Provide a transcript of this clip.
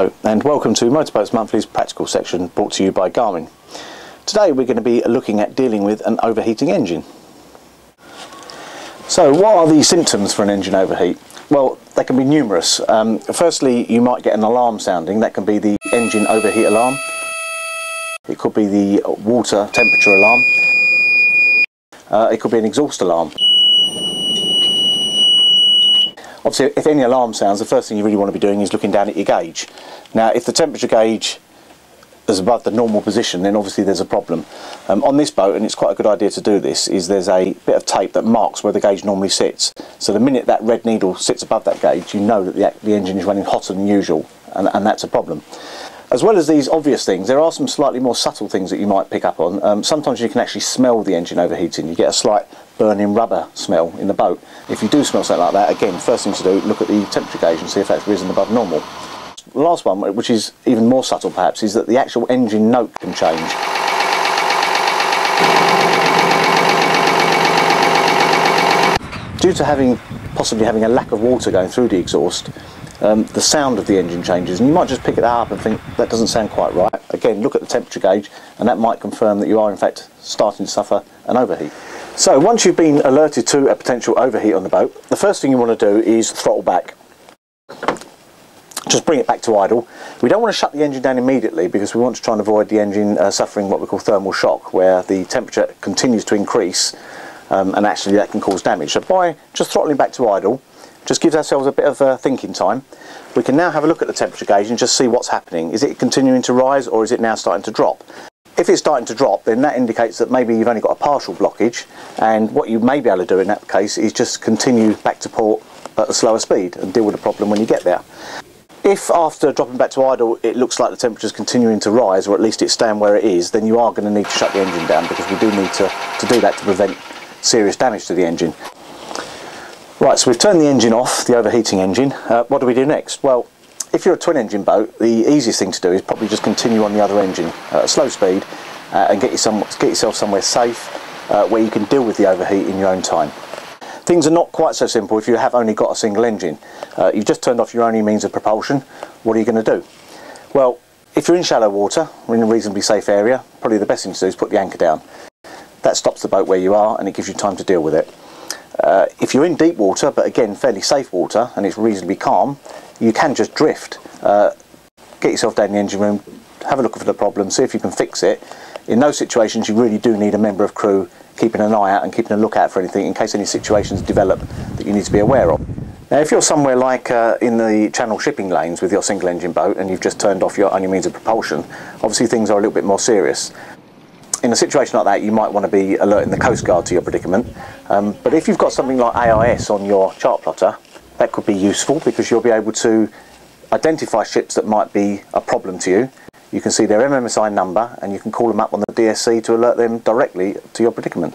Hello and welcome to Boats Monthly's Practical section, brought to you by Garmin. Today we're going to be looking at dealing with an overheating engine. So what are the symptoms for an engine overheat? Well, they can be numerous. Firstly, you might get an alarm sounding. That can be the engine overheat alarm. It could be the water temperature alarm. It could be an exhaust alarm. Obviously, if any alarm sounds, the first thing you really want to be doing is looking down at your gauge. Now, if the temperature gauge is above the normal position, then obviously there's a problem. On this boat, and it's quite a good idea to do this, is there's a bit of tape that marks where the gauge normally sits. So the minute that red needle sits above that gauge, you know that the engine is running hotter than usual, and that's a problem. As well as these obvious things, there are some slightly more subtle things that you might pick up on. Sometimes you can actually smell the engine overheating. You get a slight burning rubber smell in the boat. If you do smell something like that, again, first thing to do, look at the temperature gauge and see if that's risen above normal. The last one, which is even more subtle perhaps, is that the actual engine note can change. Due to possibly having a lack of water going through the exhaust, the sound of the engine changes, and you might just pick it up and think that doesn't sound quite right. Again, look at the temperature gauge and that might confirm that you are in fact starting to suffer an overheat. So once you've been alerted to a potential overheat on the boat, the first thing you want to do is throttle back. Just bring it back to idle. We don't want to shut the engine down immediately because we want to try and avoid the engine suffering what we call thermal shock, where the temperature continues to increase and actually that can cause damage. So by just throttling back to idle, just gives ourselves a bit of thinking time. We can now have a look at the temperature gauge and just see what's happening. Is it continuing to rise, or is it now starting to drop? If it's starting to drop, then that indicates that maybe you've only got a partial blockage, and what you may be able to do in that case is just continue back to port at a slower speed and deal with the problem when you get there. If after dropping back to idle it looks like the temperature is continuing to rise, or at least it's staying where it is, then you are going to need to shut the engine down, because we do need to do that to prevent serious damage to the engine. Right, so we've turned the engine off, the overheating engine. What do we do next? Well, if you're a twin engine boat, the easiest thing to do is probably just continue on the other engine at a slow speed and get yourself somewhere safe where you can deal with the overheat in your own time. Things are not quite so simple if you have only got a single engine. You've just turned off your only means of propulsion. What are you going to do? Well, if you're in shallow water or in a reasonably safe area, probably the best thing to do is put the anchor down. That stops the boat where you are and it gives you time to deal with it. If you're in deep water, but again fairly safe water, and it's reasonably calm, you can just drift. Get yourself down in the engine room, have a look for the problem, see if you can fix it. In those situations you really do need a member of crew keeping an eye out and keeping a lookout for anything in case any situations develop that you need to be aware of. Now if you're somewhere like in the channel shipping lanes with your single engine boat and you've just turned off your only means of propulsion, obviously things are a little bit more serious. In a situation like that you might want to be alerting the Coast Guard to your predicament, but if you've got something like AIS on your chart plotter, that could be useful because you'll be able to identify ships that might be a problem to you. You can see their MMSI number and you can call them up on the DSC to alert them directly to your predicament.